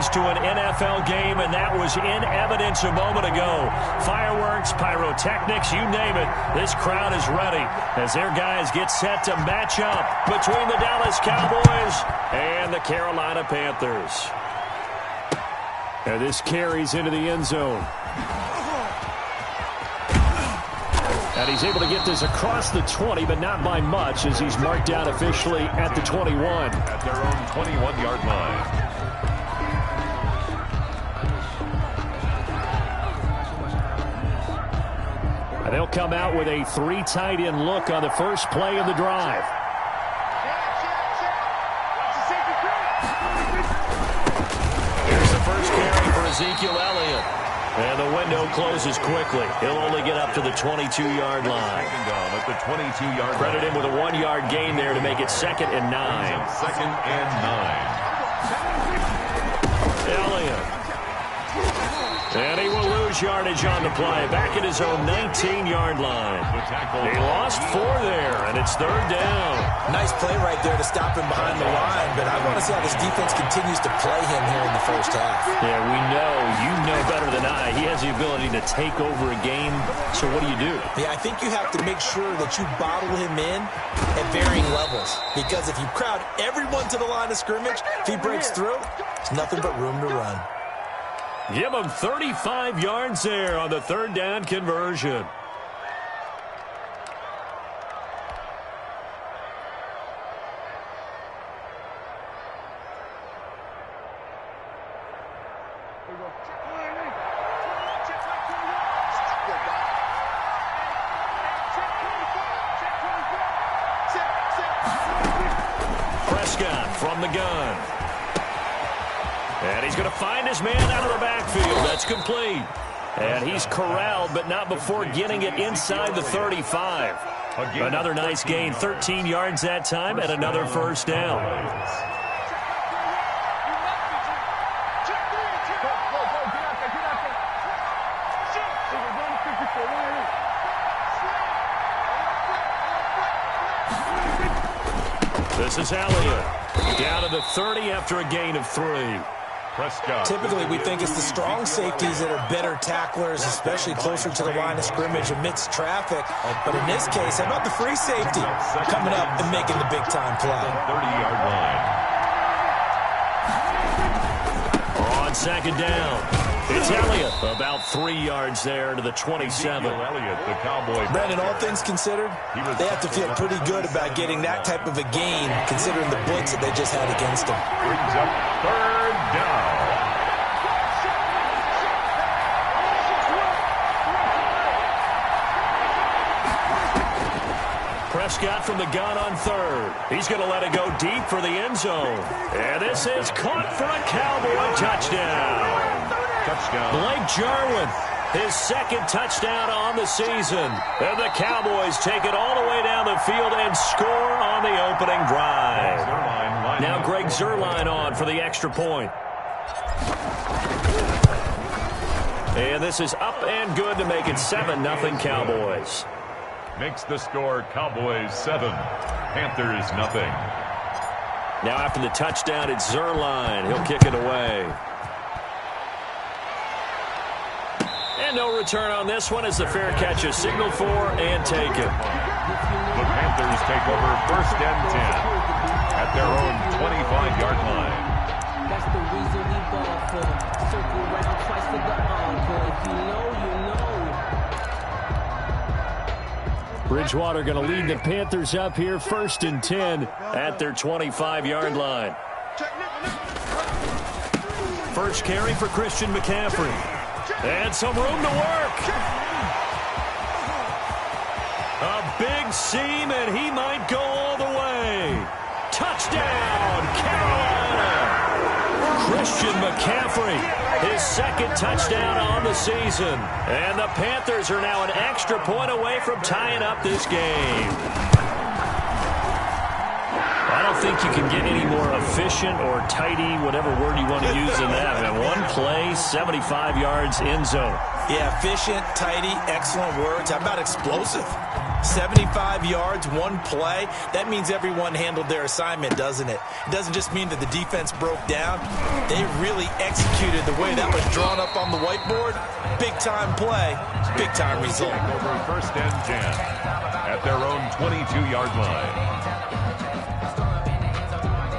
close to an NFL game, and that was in evidence a moment ago. Fireworks, pyrotechnics, you name it. This crowd is ready as their guys get set to match up between the Dallas Cowboys and the Carolina Panthers. And this carries into the end zone. And he's able to get this across the 20, but not by much, as he's marked down officially at the 21. At their own 21-yard line. And they'll come out with a 3 tight end look on the first play of the drive. Here's the first carry for Ezekiel Elliott. And the window closes quickly. He'll only get up to the 22-yard line. Second down at the 22-yard line. Credit him with a 1-yard gain there to make it 2nd and 9. Second and 9. Elliott. And he will lose yardage on the play. Back at his own 19-yard line. He lost 4 there, and it's 3rd down. Nice play right there to stop him behind the line, but I want to see how this defense continues to play him here in the first half. Yeah, we know. You know better than I. He has the ability to take over a game, so what do you do? Yeah, I think you have to make sure that you bottle him in at varying levels, because if you crowd everyone to the line of scrimmage, if he breaks through, there's nothing but room to run. Give him 35 yards there on the 3rd down conversion. Prescott from the gun. And he's going to find his man out of the backfield. That's complete. And he's corralled, but not before getting it inside the 35. Another nice gain, 13 yards that time, and another first down. This is Elliott. Down to the 30 after a gain of 3. Prescott. Typically, we think it's the strong safeties that are better tacklers, especially closer to the line of scrimmage amidst traffic. But in this case, how about the free safety coming up and making the big-time play? 30-yard line. On 2nd down, it's Elliott. About 3 yards there to the 27. Elliott, the Cowboy. Brandon, all things considered, they have to feel pretty good about getting that type of a gain, considering the blitz that they just had against them. Brings up 3rd down. Prescott from the gun on 3rd. He's going to let it go deep for the end zone. And this is caught for a Cowboy touchdown. Blake Jarwin, his 2nd touchdown on the season. And the Cowboys take it all the way down the field and score on the opening drive. Now Greg Zuerlein on for the extra point. And this is up and good to make it 7-0 Cowboys. Makes the score Cowboys 7, Panthers nothing. Now after the touchdown, it's Zuerlein. He'll kick it away. And no return on this one as the fair catch is signaled for and taken. The Panthers take over 1st and 10 at their own 25-yard line. That's the reason we ball for. Circle round twice for the encore. If you know, you know. Bridgewater going to lead the Panthers up here, 1st and 10 at their 25-yard line. First carry for Christian McCaffrey. And some room to work. A big seam, and he might go all the way. Touchdown, Carolina! Christian McCaffrey, his 2nd touchdown on the season. And the Panthers are now an extra point away from tying up this game. I don't think you can get any more efficient or tidy, whatever word you want to use in that. And one play, 75 yards, end zone. Yeah, efficient, tidy, excellent words. How about explosive? 75 yards, one play. That means everyone handled their assignment, doesn't it? It doesn't just mean that the defense broke down. They really executed the way that was drawn up on the whiteboard. Big-time play, big-time result. Over first and 10 at their own 22-yard line.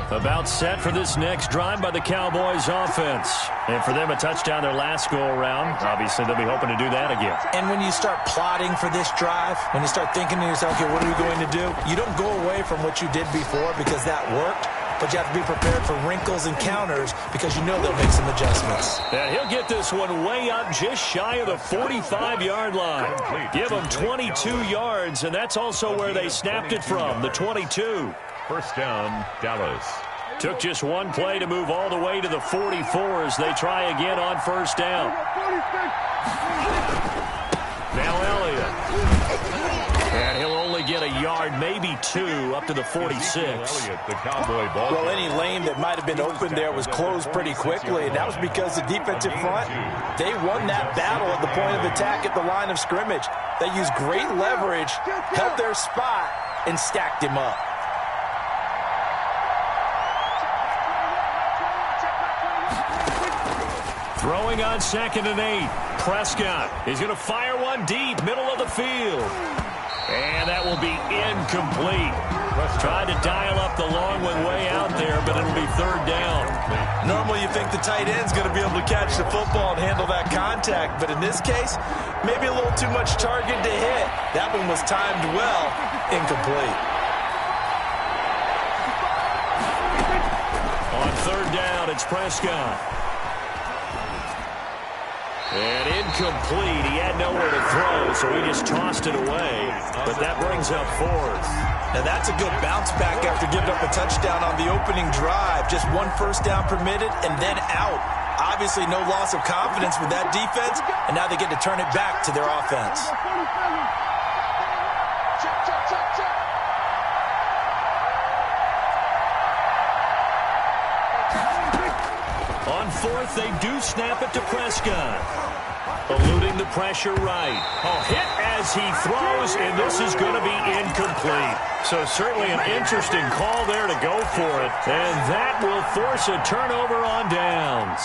About set for this next drive by the Cowboys offense. And for them, a touchdown their last go-around. Obviously, they'll be hoping to do that again. And when you start plotting for this drive, when you start thinking to yourself, okay, what are we going to do? You don't go away from what you did before because that worked, but you have to be prepared for wrinkles and counters because you know they'll make some adjustments. And he'll get this one way up just shy of the 45-yard line. Give them 22 yards, and that's also where they snapped it from, the 22. First down, Dallas. Took just one play to move all the way to the 44 as they try again on first down. Now Elliott. And he'll only get a yard, maybe two, up to the 46. Elliott, the Cowboy ball. Well, any lane that might have been open there was closed pretty quickly, and that was because the defensive front, they won that battle at the point of attack at the line of scrimmage. They used great leverage, held their spot, and stacked him up. Throwing on 2nd and 8. Prescott is going to fire one deep, middle of the field. And that will be incomplete. Tried to dial up the long one way out there, but it'll be third down. Normally you think the tight end's going to be able to catch the football and handle that contact, but in this case, maybe a little too much target to hit. That one was timed well, incomplete. On third down, it's Prescott. And incomplete. He had nowhere to throw, so he just tossed it away. But that brings up fourth. Now that's a good bounce back after giving up a touchdown on the opening drive. Just one first down permitted and then out. Obviously no loss of confidence with that defense, and now they get to turn it back to their offense. On fourth, they do snap it to Prescott. Eluding the pressure right. Oh, hit as he throws, and this is going to be incomplete. So certainly an interesting call there to go for it. And that will force a turnover on downs.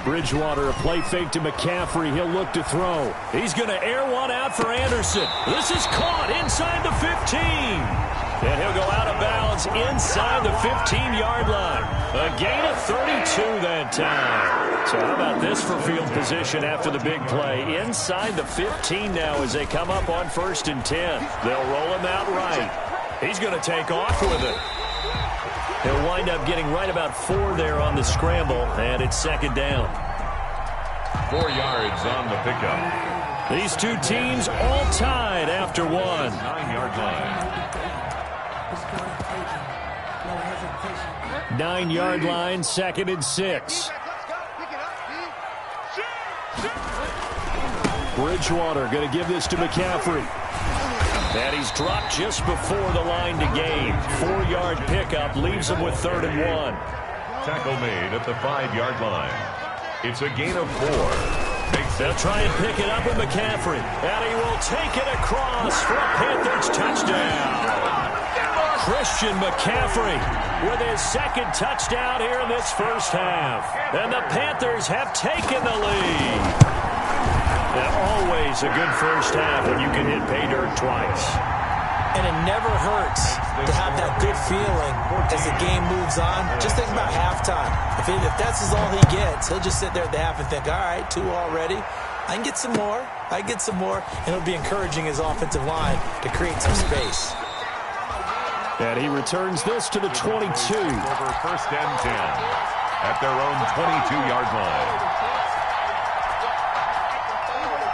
Bridgewater, a play fake to McCaffrey. He'll look to throw. He's going to air one out for Anderson. This is caught inside the 15. And he'll go out of bounds inside the 15-yard line. A gain of 32 that time. So how about this for field position after the big play? Inside the 15 now as they come up on 1st and 10. They'll roll him out right. He's going to take off with it. He'll wind up getting right about 4 there on the scramble, and it's 2nd down. 4 yards on the pickup. These two teams all tied after 1. 9-yard line. 9-yard line, 2nd and 6. Bridgewater going to give this to McCaffrey. And he's dropped just before the line to gain. 4-yard pickup leaves him with 3rd and 1. Tackle made at the 5-yard line. It's a gain of 4. They'll try and pick it up with McCaffrey. And he will take it across for a Panthers touchdown. Christian McCaffrey with his 2nd touchdown here in this first half. And the Panthers have taken the lead. And always a good first half when you can hit pay dirt twice. And it never hurts to have that good feeling as the game moves on. Just think about halftime. If that's all he gets, he'll just sit there at the half and think, all right, 2 already. I can get some more. I can get some more. And it'll be encouraging his offensive line to create some space. And he returns this to the 22. Over 1st and 10 at their own 22-yard line.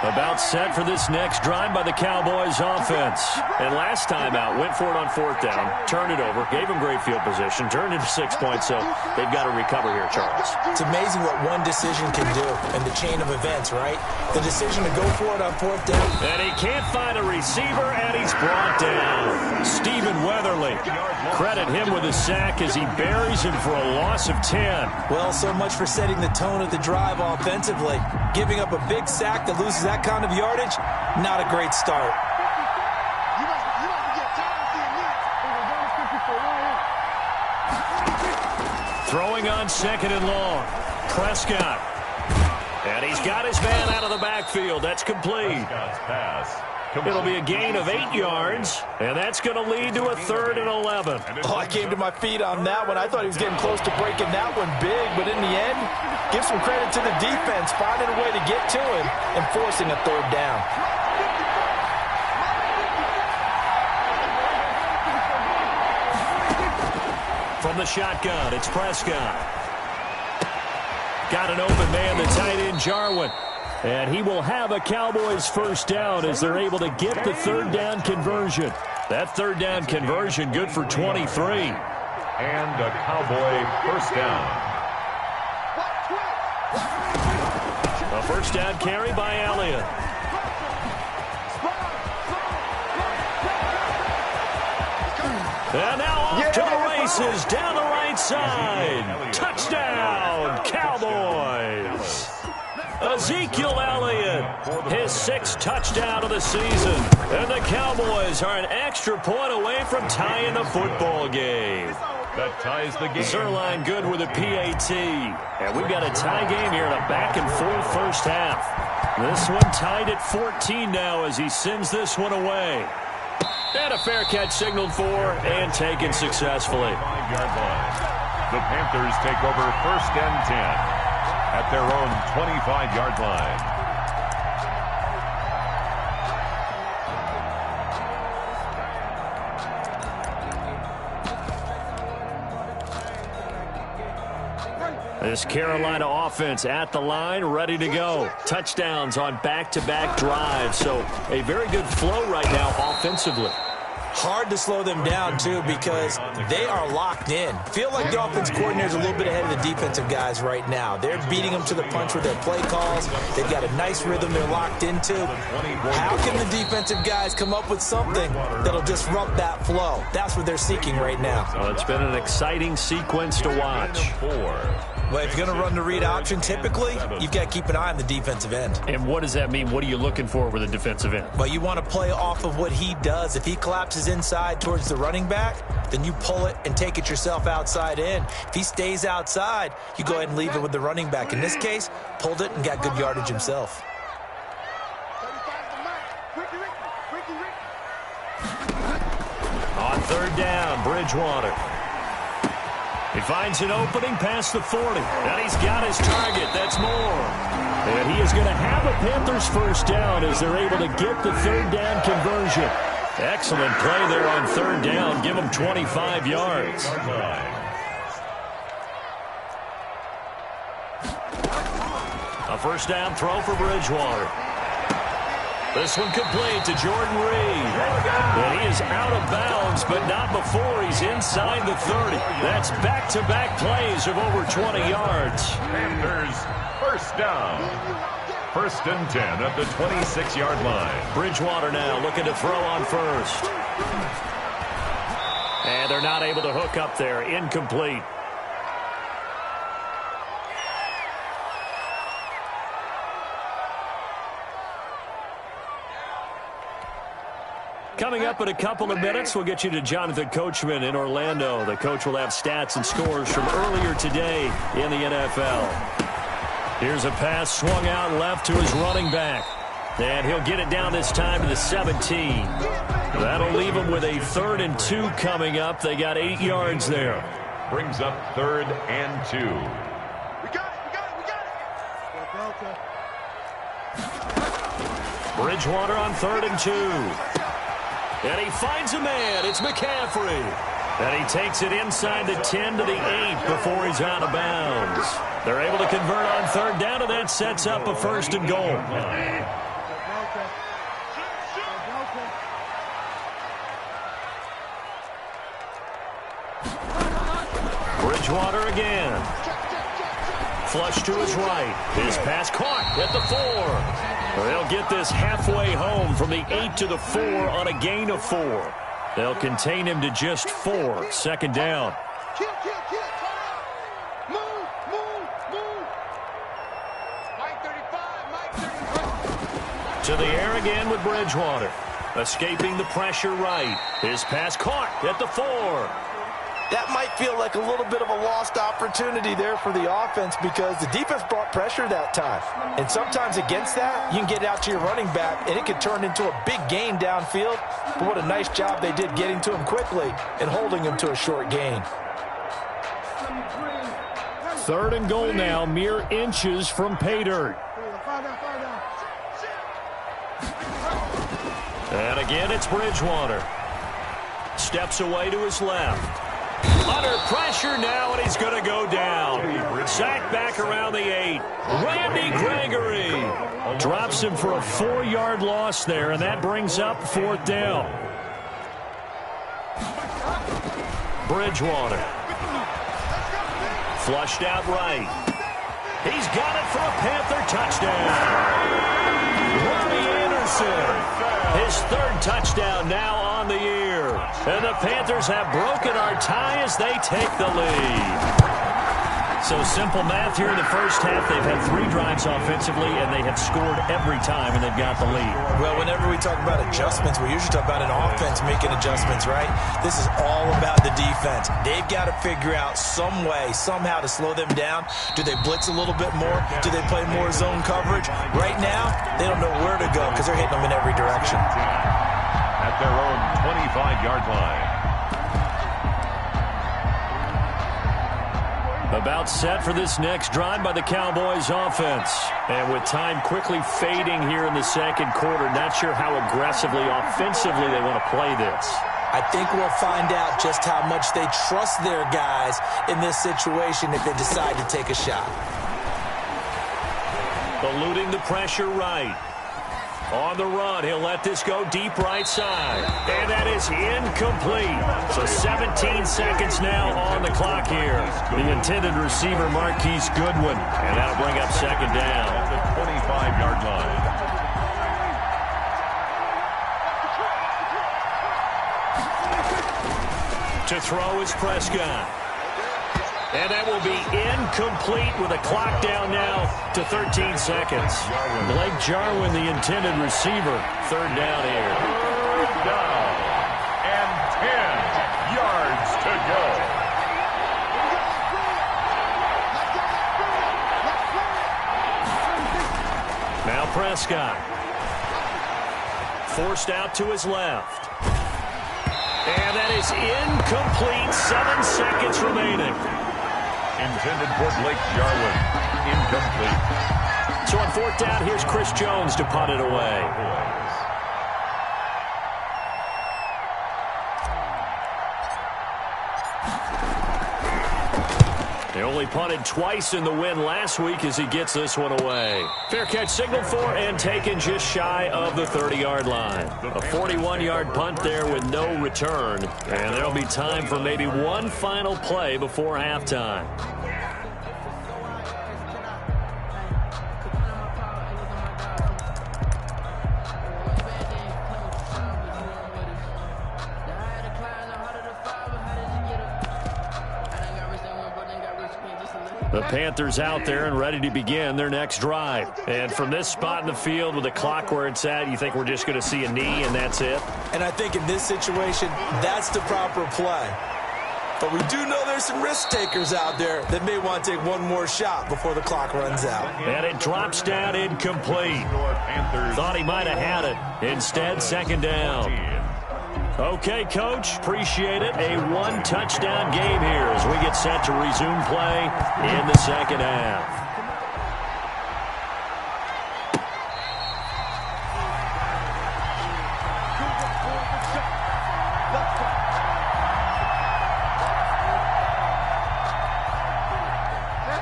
About set for this next drive by the Cowboys offense. And last time out, went for it on 4th down, turned it over, gave him great field position, turned it to 6 points, so they've got to recover here, Charles. It's amazing what one decision can do in the chain of events, right? The decision to go for it on 4th down. And he can't find a receiver, and he's brought down. Stephen Weatherly. Credit him with a sack as he buries him for a loss of 10. Well, so much for setting the tone of the drive offensively. Giving up a big sack that loses that kind of yardage, not a great start. Throwing on 2nd and long. Prescott. And he's got his man out of the backfield. That's complete. It'll be a gain of 8 yards, and that's going to lead to a 3rd and 11. Oh, I came to my feet on that one. I thought he was getting close to breaking that one big, but in the end, give some credit to the defense, finding a way to get to him and forcing a 3rd down. From the shotgun, it's Prescott. Got an open man, the tight end, Jarwin. And he will have a Cowboys 1st down as they're able to get the 3rd down conversion. That 3rd down conversion good for 23. And a Cowboy 1st down. A 1st down carry by Elliott. And now off to the races down the right side. Touchdown, Cowboys. Ezekiel Elliott, his 6th touchdown of the season. And the Cowboys are an extra point away from tying the football game. That ties the game. Zerline good with a PAT. And we've got a tie game here in a back-and-forth first half. This one tied at 14 now as he sends this one away. And a fair catch signaled for and taken successfully. 5-yard line. The Panthers take over 1st and 10 at their own 25-yard line. This Carolina offense at the line, ready to go. Touchdowns on back-to-back drives, so a very good flow right now offensively. Hard to slow them down, too, because they are locked in. Feel like the offense coordinator is a little bit ahead of the defensive guys right now. They're beating them to the punch with their play calls. They've got a nice rhythm they're locked into. How can the defensive guys come up with something that'll disrupt that flow? That's what they're seeking right now. Well, it's been an exciting sequence to watch. Well, if you're going to run the read option, typically, you've got to keep an eye on the defensive end. And what does that mean? What are you looking for with a defensive end? Well, you want to play off of what he does. If he collapses inside towards the running back, then you pull it and take it yourself outside in. If he stays outside, you go ahead and leave it with the running back. In this case, pulled it and got good yardage himself. On 3rd down, Bridgewater. He finds an opening past the 40. And he's got his target. That's more. And he is going to have a Panthers 1st down as they're able to get the 3rd down conversion. Excellent play there on 3rd down. Give him 25 yards. A 1st down throw for Bridgewater. This one complete to Jordan Reed. And he is out of bounds, but not before he's inside the 30. That's back-to-back plays of over 20 yards. Panthers 1st down. 1st and 10 at the 26-yard line. Bridgewater now looking to throw on 1st. And they're not able to hook up there. Incomplete. Coming up in a couple of minutes, we'll get you to Jonathan Coachman in Orlando. The coach will have stats and scores from earlier today in the NFL. Here's a pass swung out left to his running back. And he'll get it down this time to the 17. That'll leave him with a 3rd and 2 coming up. They got 8 yards there. Brings up 3rd and 2. Bridgewater on 3rd and 2. And he finds a man. It's McCaffrey. And he takes it inside the 10 to the 8 before he's out of bounds. They're able to convert on 3rd down, and that sets up a 1st and goal. Bridgewater again. Flush to his right. His pass caught at the 4. They'll get this halfway home from the 8 to the 4 on a gain of 4. They'll contain him to just 4. Second down. Kill. Move. Mike 35. To the air again with Bridgewater. Escaping the pressure right. His pass caught at the 4. That might feel like a little bit of a lost opportunity there for the offense because the defense brought pressure that time. And sometimes against that, you can get out to your running back, and it can turn into a big gain downfield. But what a nice job they did getting to him quickly and holding him to a short gain. 3rd and goal now, mere inches from pay dirt. And again, it's Bridgewater. Steps away to his left. Under pressure now, and he's going to go down. Sacked back around the 8. Randy Gregory drops him for a 4-yard loss there, and that brings up 4th down. Bridgewater. Flushed out right. He's got it for a Panther touchdown. Robbie Anderson. His 3rd touchdown now on the year. And the Panthers have broken our tie as they take the lead. So simple math here in the first half. They've had 3 drives offensively, and they have scored every time, and they've got the lead. Well, whenever we talk about adjustments, we usually talk about an offense making adjustments, right? This is all about the defense. They've got to figure out some way, somehow to slow them down. Do they blitz a little bit more? Do they play more zone coverage? Right now, they don't know where to go because they're hitting them in every direction. At their own 25-yard line. About set for this next drive by the Cowboys offense. And with time quickly fading here in the second quarter, not sure how aggressively, offensively they want to play this. I think we'll find out just how much they trust their guys in this situation if they decide to take a shot. Eluding the pressure right. On the run, he'll let this go deep right side. And that is incomplete. So 17 seconds now on the clock here. The intended receiver, Marquise Goodwin. And that'll bring up second down. At the 25-yard line. To throw is Prescott. And that will be incomplete with a clock down now to 13 seconds. Blake Jarwin, the intended receiver. 3rd down here. 3rd down and 10 yards to go. Now Prescott. Forced out to his left. And that is incomplete. 7 seconds remaining. Intended for Blake Jarwin. Incomplete. So on 4th down, here's Chris Jones to punt it away. They only punted twice in the win last week as he gets this one away. Fair catch signaled for and taken just shy of the 30-yard line. A 41-yard punt there with no return. And there'll be time for maybe one final play before halftime. The Panthers out there and ready to begin their next drive. And from this spot in the field with the clock where it's at, you think we're just going to see a knee and that's it? And I think in this situation, that's the proper play. But we do know there's some risk takers out there that may want to take one more shot before the clock runs out. And it drops down incomplete. Thought he might have had it. Instead, second down. Okay, Coach, appreciate it. A one-touchdown game here as we get set to resume play in the second half.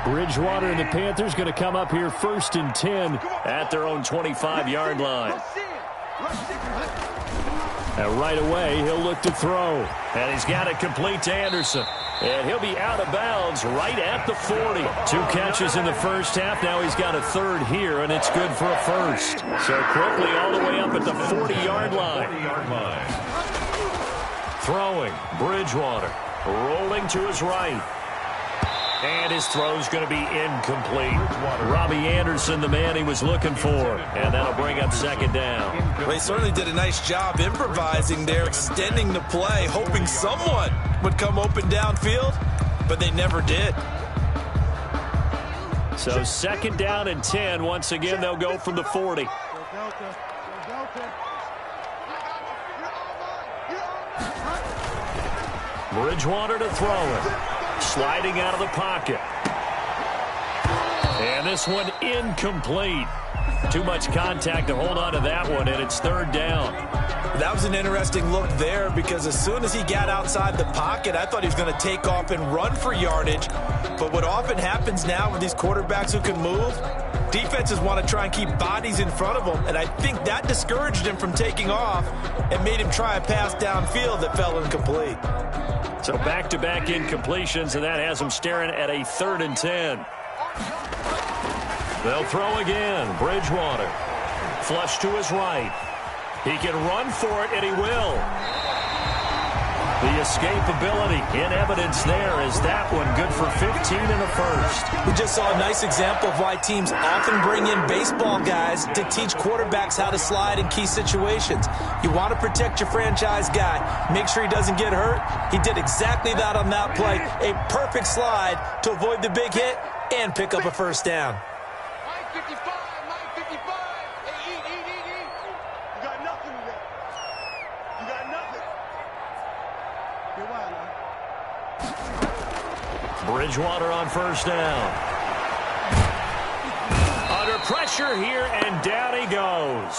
Bridgewater and the Panthers going to come up here 1st and 10 at their own 25-yard line. And right away, he'll look to throw. And he's got it complete to Anderson. And he'll be out of bounds right at the 40. 2 catches in the first half. Now he's got a 3rd here, and it's good for a 1st. So quickly all the way up at the 40-yard line. Throwing, Bridgewater. Rolling to his right. And his throw's going to be incomplete. Robbie Anderson, the man he was looking for. And that'll bring up second down. Well, he certainly did a nice job improvising there, extending the play, hoping someone would come open downfield, but they never did. So second down and 10. Once again, they'll go from the 40. Bridgewater to throw it. Sliding out of the pocket. And this one incomplete. Too much contact to hold on to that one, and it's third down. That was an interesting look there because as soon as he got outside the pocket, I thought he was going to take off and run for yardage. But what often happens now with these quarterbacks who can move, defenses want to try and keep bodies in front of them, and I think that discouraged him from taking off and made him try a pass downfield that fell incomplete. So back-to-back incompletions, and that has him staring at a 3rd and 10. They'll throw again. Bridgewater. Flush to his right. He can run for it, and he will. The escapability in evidence there is that one good for 15 and a first. We just saw a nice example of why teams often bring in baseball guys to teach quarterbacks how to slide in key situations. You want to protect your franchise guy. Make sure he doesn't get hurt. He did exactly that on that play. A perfect slide to avoid the big hit and pick up a first down. Bridgewater on first down. Under pressure here, and down he goes.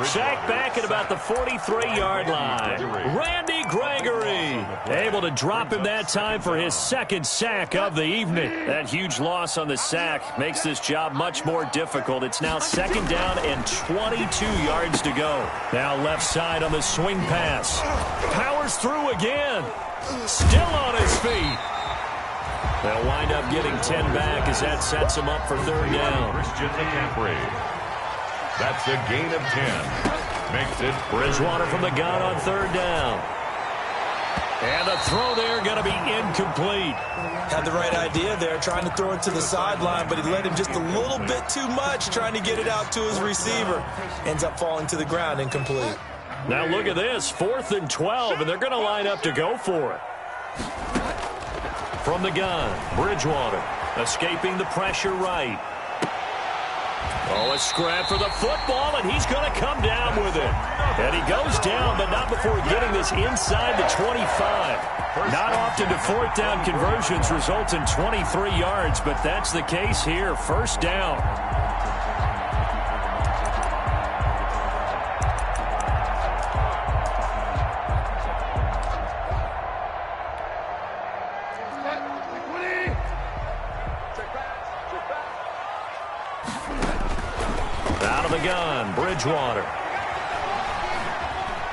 Sacked back at about the 43-yard line. Randy Gregory able to drop him that time for his 2nd sack of the evening. That huge loss on the sack makes this job much more difficult. It's now 2nd down and 22 yards to go. Now left side on the swing pass. Powers through again. Still on his feet. They'll wind up getting 10 back as that sets him up for 3rd down. Christian McCaffrey. That's a gain of 10. Makes it Bridgewater from the gun on 3rd down. And the throw there going to be incomplete. Had the right idea there, trying to throw it to the sideline, but he let him just a little bit too much, trying to get it out to his receiver. Ends up falling to the ground, incomplete. Now look at this, 4th and 12, and they're going to line up to go for it. From the gun, Bridgewater escaping the pressure right. Oh, a scrap for the football, and he's going to come down with it. And he goes down, but not before getting this inside the 25. Not often do 4th down conversions result in 23 yards, but that's the case here. First down. Gun, Bridgewater.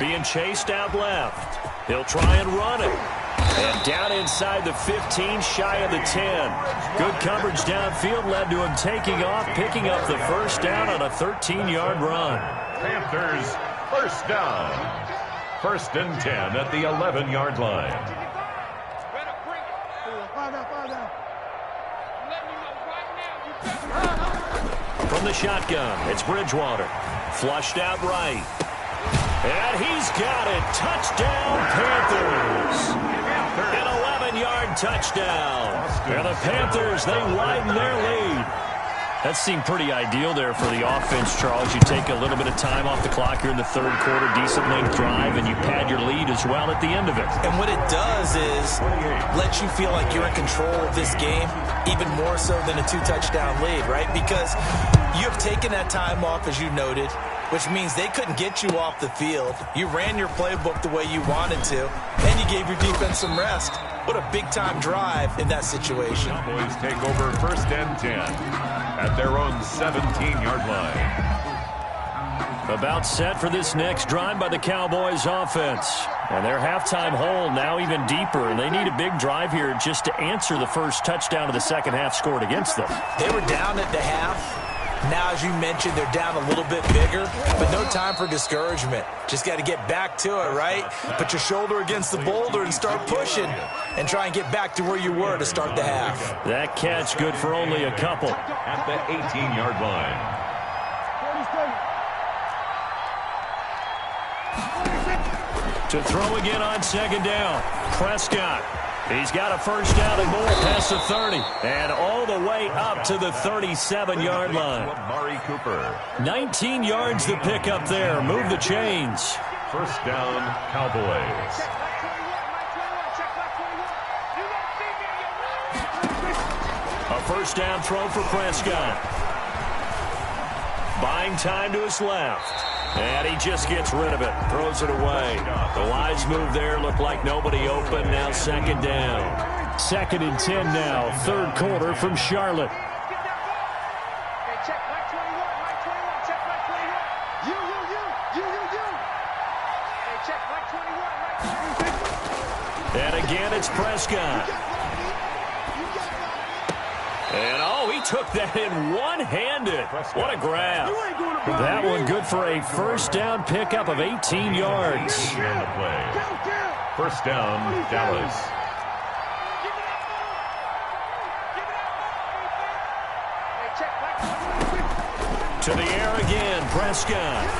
Being chased out left. He'll try and run it. And down inside the 15, shy of the 10. Good coverage downfield led to him taking off, picking up the first down on a 13-yard run. Panthers, first down. 1st and 10 at the 11-yard line. From the shotgun, it's Bridgewater. Flushed out right. And he's got it. Touchdown, Panthers. An 11-yard touchdown. And the Panthers, they widen their lead. That seemed pretty ideal there for the offense, Charles. You take a little bit of time off the clock here in the 3rd quarter, decent length drive, and you pad your lead as well at the end of it. And what it does is let you feel like you're in control of this game, even more so than a 2-touchdown lead, right? Because you have taken that time off, as you noted, which means they couldn't get you off the field. You ran your playbook the way you wanted to, and you gave your defense some rest. What a big-time drive in that situation. Cowboys take over 1st and 10 at their own 17-yard line. About set for this next drive by the Cowboys offense. And their halftime hole now even deeper, and they need a big drive here just to answer the first touchdown of the second half scored against them. They were down at the half. Now, as you mentioned, they're down a little bit bigger, but no time for discouragement. Just got to get back to it, right? Put your shoulder against the boulder and start pushing and try and get back to where you were to start the half. That catch good for only a couple. At the 18-yard line. To throw again on second down. Prescott. He's got a first down and more past the 30. And all the way up to the 37-yard line. Amari Cooper. 19 yards to pick up there. Move the chains. First down, Cowboys. A first down throw for Prescott. Buying time to his left. And he just gets rid of it. Throws it away. The wise move there. Looked like nobody open. Now second down. 2nd and 10 now. Third quarter from Charlotte. And again, it's Prescott. And, oh, he took that in one-handed. What a grab. That one good for a first down pickup of 18 yards. First down, Dallas. To the air again, Prescott.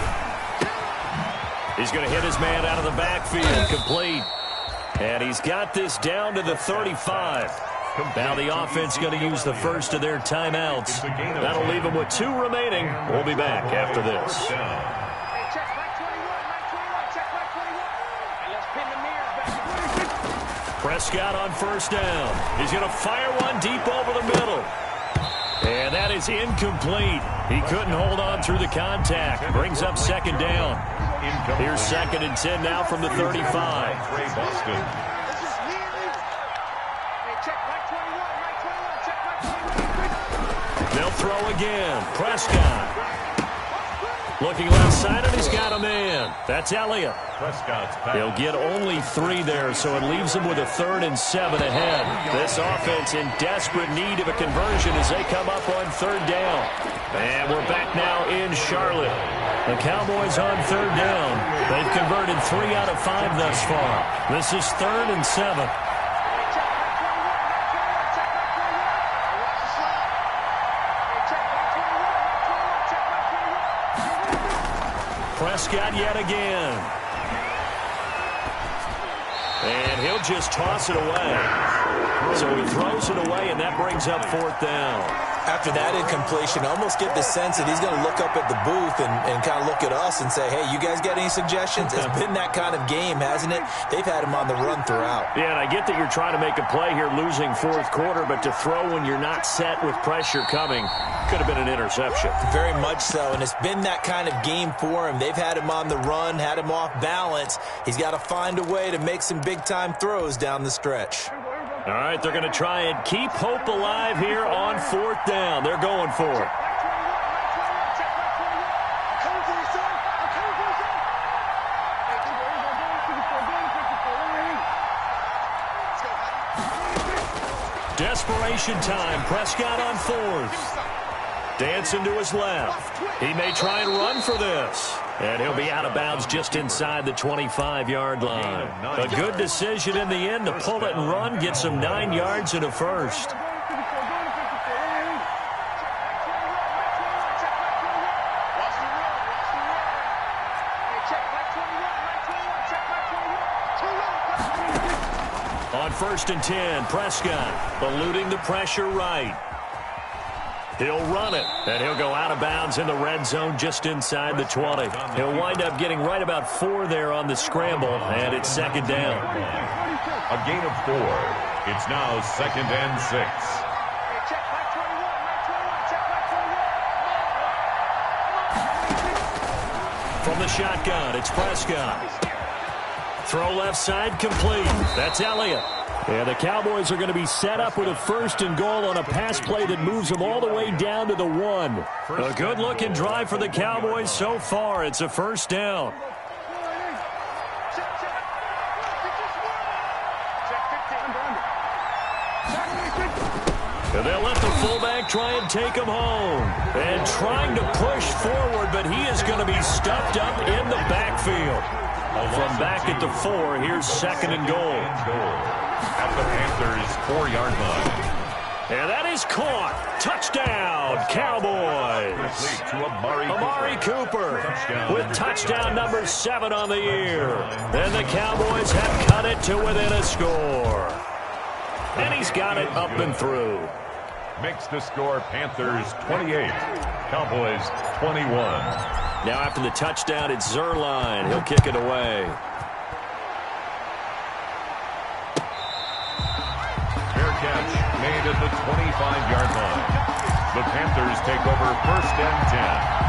He's going to hit his man out of the backfield. Complete. And he's got this down to the 35. Now the offense going to use the first of their timeouts. That'll leave them with 2 remaining. We'll be back after this. Prescott on first down. He's going to fire one deep over the middle. And that is incomplete. He couldn't hold on through the contact. Brings up second down. Here's 2nd and 10 now from the 35. They'll throw again. Prescott. Looking left side, and he's got a man. That's Elliott. He'll get only 3 there, so it leaves him with a 3rd and 7 ahead. This offense in desperate need of a conversion as they come up on 3rd down. And we're back now in Charlotte. The Cowboys on 3rd down. They've converted 3 out of 5 thus far. This is 3rd and 7. Prescott yet again. And he'll just toss it away. So he throws it away, and that brings up 4th down. After that incompletion, I almost get the sense that he's going to look up at the booth and kind of look at us and say, hey, you guys got any suggestions? It's been that kind of game, hasn't it? They've had him on the run throughout. Yeah, and I get that you're trying to make a play here losing 4th quarter, but to throw when you're not set with pressure coming could have been an interception. Very much so, and it's been that kind of game for him. They've had him on the run, had him off balance. He's got to find a way to make some big-time throws down the stretch. All right, they're going to try and keep hope alive here on 4th down. They're going for it. Desperation time. Prescott on 4th. Dancing to his left. He may try and run for this. And he'll be out of bounds just inside the 25-yard line. A good decision in the end to pull it and run, get some 9 yards and a first. On 1st and 10, Prescott eluding the pressure right. He'll run it, and he'll go out of bounds in the red zone just inside the 20. He'll wind up getting right about 4 there on the scramble, and it's 2nd down. A gain of 4. It's now 2nd and 6. From the shotgun, it's Prescott. Throw left side complete. That's Elliott. And the Cowboys are going to be set up with a 1st and goal on a pass play that moves them all the way down to the 1. A good-looking drive for the Cowboys so far. It's a 1st down. And they'll let the fullback try and take him home. And trying to push forward, but he is going to be stuffed up in the backfield. From back at the 4, here's 2nd and goal. At the Panthers' 4-yard line. And that is caught. Touchdown, Cowboys. To Amari Cooper with touchdown number 7 on the year. And the Cowboys have cut it to within a score. And he's got it up and through. Makes the score Panthers 28, Cowboys 21. Now after the touchdown, it's Zerline. He'll kick it away. Fair catch made at the 25-yard line. The Panthers take over 1st and 10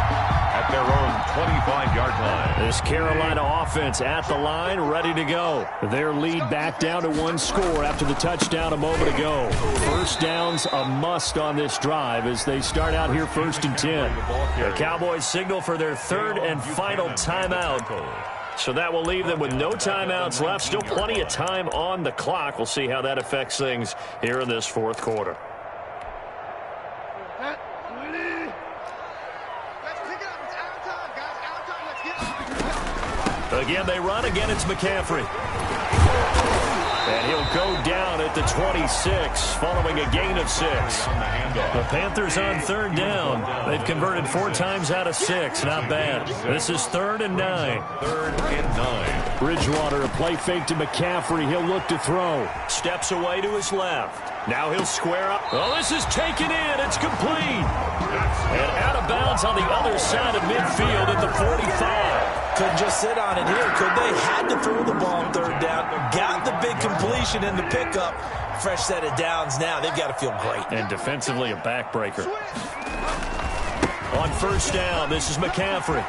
at their own 25-yard line. This Carolina offense at the line, ready to go. Their lead back down to 1 score after the touchdown a moment ago. First down's a must on this drive as they start out here 1st and 10. The Cowboys signal for their 3rd and final timeout. So that will leave them with no timeouts left. Still plenty of time on the clock. We'll see how that affects things here in this 4th quarter. Again, they run. Again, it's McCaffrey. And he'll go down at the 26 following a gain of 6. The Panthers on 3rd down. They've converted 4 times out of 6. Not bad. This is 3rd and 9. 3rd and 9. Bridgewater, a play fake to McCaffrey. He'll look to throw. Steps away to his left. Now he'll square up. Oh, this is taken in. It's complete. And out of bounds on the other side of midfield at the 45. Couldn't just sit on it here, could they? Had to throw the ball on 3rd down. Got the big completion in the pickup. Fresh set of downs now. They've got to feel great. And defensively, a backbreaker. On 1st down, this is McCaffrey.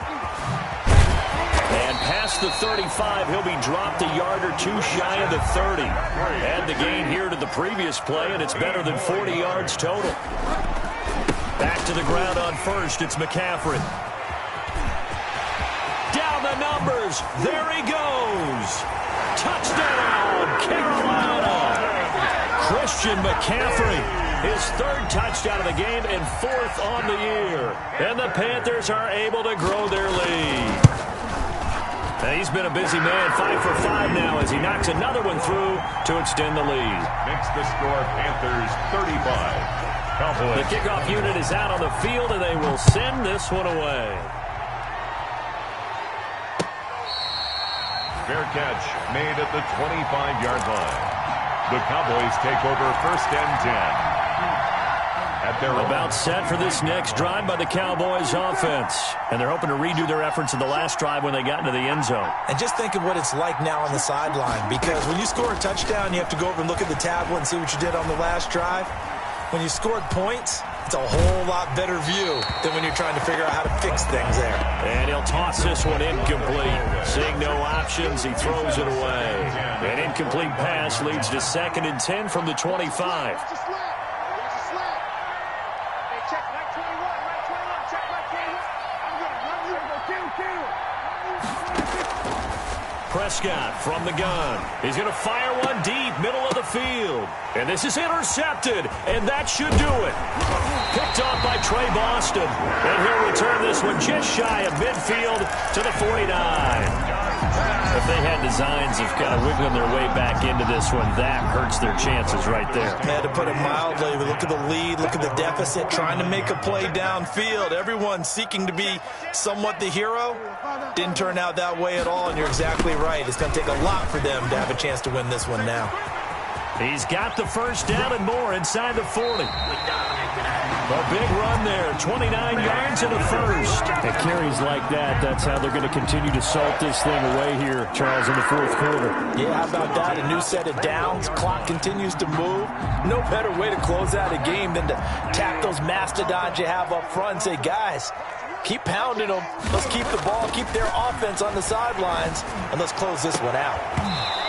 And past the 35, he'll be dropped a yard or 2 shy of the 30. Add the gain here to the previous play, and it's better than 40 yards total. Back to the ground on 1st, it's McCaffrey. Down the numbers. There he goes. Touchdown, Carolina. Christian McCaffrey, his 3rd touchdown of the game and 4th on the year. And the Panthers are able to grow their lead. And he's been a busy man, 5 for 5 now as he knocks another one through to extend the lead. Makes the score Panthers 35. Cowboys. The kickoff unit is out on the field, and they will send this one away. Fair catch made at the 25-yard line. The Cowboys take over 1st and 10. At their about set for this next drive by the Cowboys offense. And they're hoping to redo their efforts in the last drive when they got into the end zone. And just think of what it's like now on the sideline. Because when you score a touchdown, you have to go over and look at the tablet and see what you did on the last drive. When you scored points, it's a whole lot better view than when you're trying to figure out how to fix things there. And he'll toss this one incomplete. Seeing no options, he throws it away. An incomplete pass leads to 2nd and 10 from the 25. Prescott from the gun. He's going to fire one deep, middle of the field. And this is intercepted, and that should do it. Picked off by Trey Boston. And he'll return this one just shy of midfield to the 49. If they had designs of kind of wiggling their way back into this one, that hurts their chances right there. Yeah, to put it mildly, look at the lead, look at the deficit, trying to make a play downfield. Everyone seeking to be somewhat the hero. Didn't turn out that way at all, and you're exactly right. It's going to take a lot for them to have a chance to win this one now. He's got the 1st down and more inside the 40. A big run there, 29 yards and a 1st. At carries like that, that's how they're going to continue to salt this thing away here, Charles, in the 4th quarter. Yeah, how about that? A new set of downs. Clock continues to move. No better way to close out a game than to tap those mastodons you have up front and say, guys, keep pounding them. Let's keep the ball, keep their offense on the sidelines, and let's close this one out.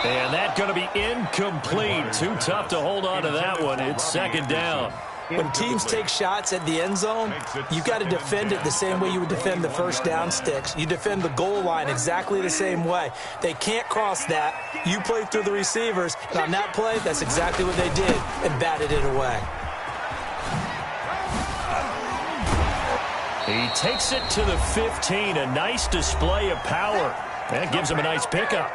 And that's going to be incomplete. Too tough to hold on to that one. It's 2nd down. When teams take shots at the end zone, you've got to defend it the same way you would defend the 1st down sticks. You defend the goal line exactly the same way. They can't cross that. You play through the receivers, and on that play, that's exactly what they did and batted it away. He takes it to the 15. A nice display of power. That gives him a nice pickup.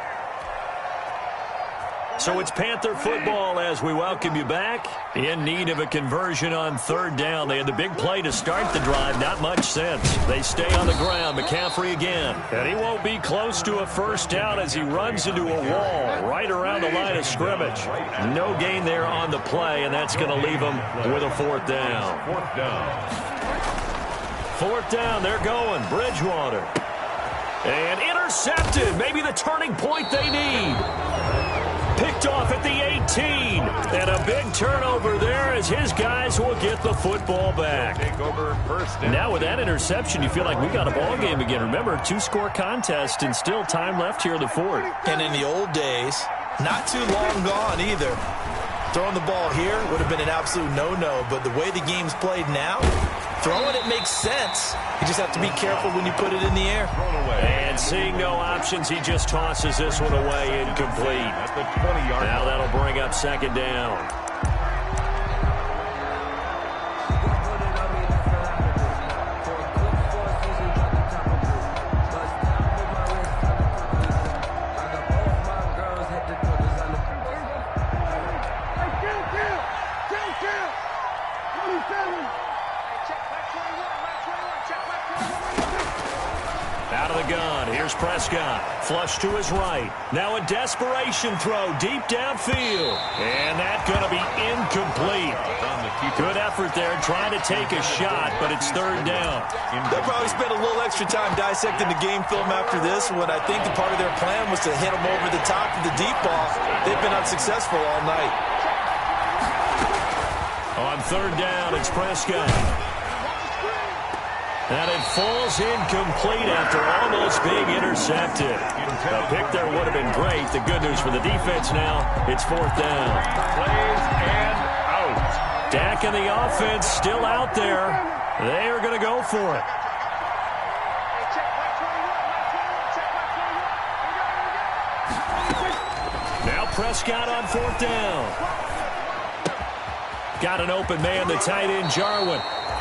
So it's Panther football as we welcome you back. In need of a conversion on third down. They had the big play to start the drive. Not much sense. They stay on the ground. McCaffrey again. And he won't be close to a first down as he runs into a wall right around the line of scrimmage. No gain there on the play, and that's going to leave him with a fourth down. Fourth down, they're going. Bridgewater. And intercepted. Maybe the turning point they need. Picked off at the 18. And a big turnover there as his guys will get the football back. Now with that interception, you feel like we got a ball game again. Remember, 2-score contest and still time left here in the fourth. And in the old days, not too long gone either. Throwing the ball here would have been an absolute no-no, but the way the game's played now, throwing it makes sense. You just have to be careful when you put it in the air. And seeing no options, he just tosses this one away, incomplete. Now that'll bring up second down. Out of the gun, here's Prescott. Flush to his right. Now a desperation throw deep downfield. And that's going to be incomplete. Good effort there trying to take a shot, but it's third down. They'll probably spend a little extra time dissecting the game film after this one. I think the part of their plan was to hit them over the top of the deep ball. They've been unsuccessful all night. On third down, it's Prescott. And it falls incomplete after almost being intercepted. The pick there would have been great. The good news for the defense now, it's fourth down. Plays and out. Dak and the offense still out there. They are going to go for it. Now Prescott on fourth down. Got an open man, the tight end, Jarwin.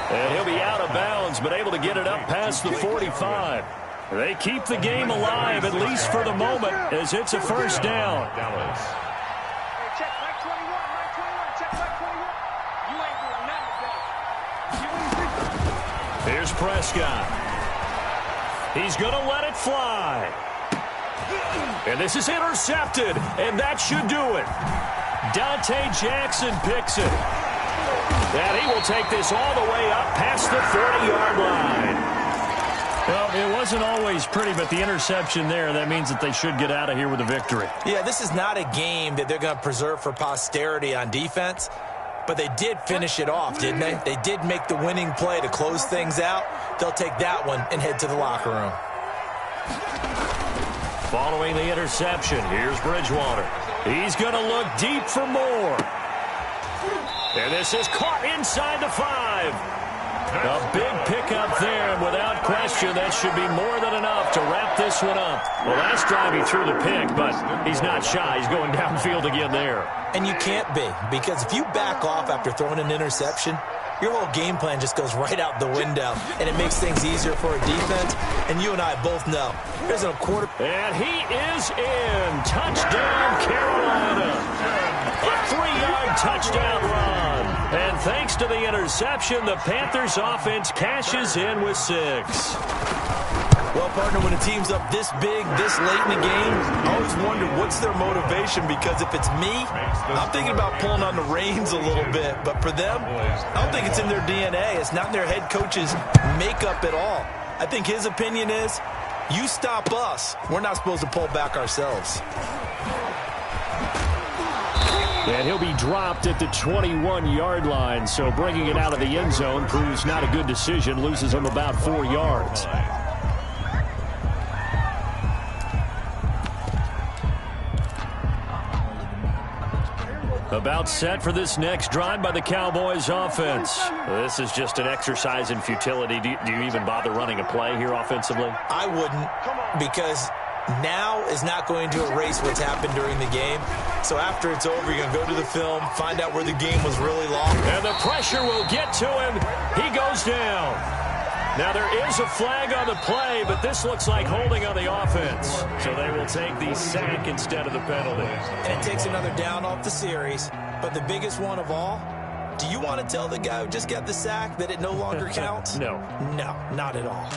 And he'll be out of bounds, but able to get it up past the 45. They keep the game alive, at least for the moment, as it's a first down. Here's Prescott. He's going to let it fly. And this is intercepted, and that should do it. Dante Jackson picks it. And he will take this all the way up past the 40-yard line. Well, it wasn't always pretty, but the interception there, that means that they should get out of here with a victory. Yeah, this is not a game that they're going to preserve for posterity on defense, but they did finish it off, didn't they? They did make the winning play to close things out. They'll take that one and head to the locker room. Following the interception, here's Bridgewater. He's going to look deep for more. And this is caught inside the 5. A big pickup there, and without question, that should be more than enough to wrap this one up. Well, last drive he threw the pick, but he's not shy. He's going downfield again there. And you can't be, because if you back off after throwing an interception, your whole game plan just goes right out the window, and it makes things easier for a defense. And you and I both know. There's a quarter. And he is in. Touchdown, Carolina. A 3-yard touchdown run. And thanks to the interception, the Panthers offense cashes in with 6. Well, partner, when a team's up this big, this late in the game, I always wonder what's their motivation, because if it's me, I'm thinking about pulling on the reins a little bit. But for them, I don't think it's in their DNA. It's not in their head coach's makeup at all. I think his opinion is, you stop us, we're not supposed to pull back ourselves. And he'll be dropped at the 21-yard line, so bringing it out of the end zone proves not a good decision, loses him about 4 yards. About set for this next drive by the Cowboys offense. This is just an exercise in futility. Do you even bother running a play here offensively? I wouldn't, because now is not going to erase what's happened during the game. So after it's over, you're going to go to the film, find out where the game was really long. And the pressure will get to him. He goes down. Now, there is a flag on the play, but this looks like holding on the offense. So they will take the sack instead of the penalty. And it takes another down off the series. But the biggest one of all, do you want to tell the guy who just got the sack that it no longer counts? No. No, not at all.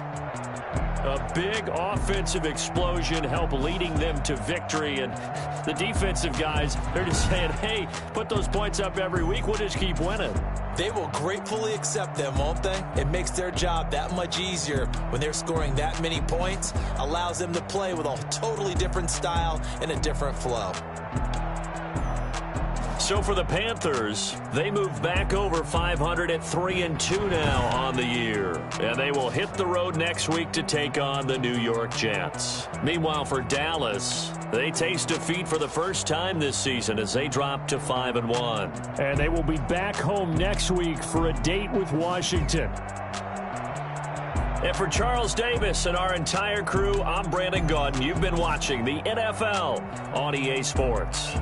A big offensive explosion helped leading them to victory. And the defensive guys, they're just saying, hey, put those points up every week. We'll just keep winning. They will gratefully accept them, won't they? It makes their job that much easier when they're scoring that many points. Allows them to play with a totally different style and a different flow. So for the Panthers, they move back over 500 at 3-2 now on the year. And they will hit the road next week to take on the New York Jets. Meanwhile, for Dallas, they taste defeat for the first time this season as they drop to 5-1. And they will be back home next week for a date with Washington. And for Charles Davis and our entire crew, I'm Brandon Gaudin. You've been watching the NFL on EA Sports.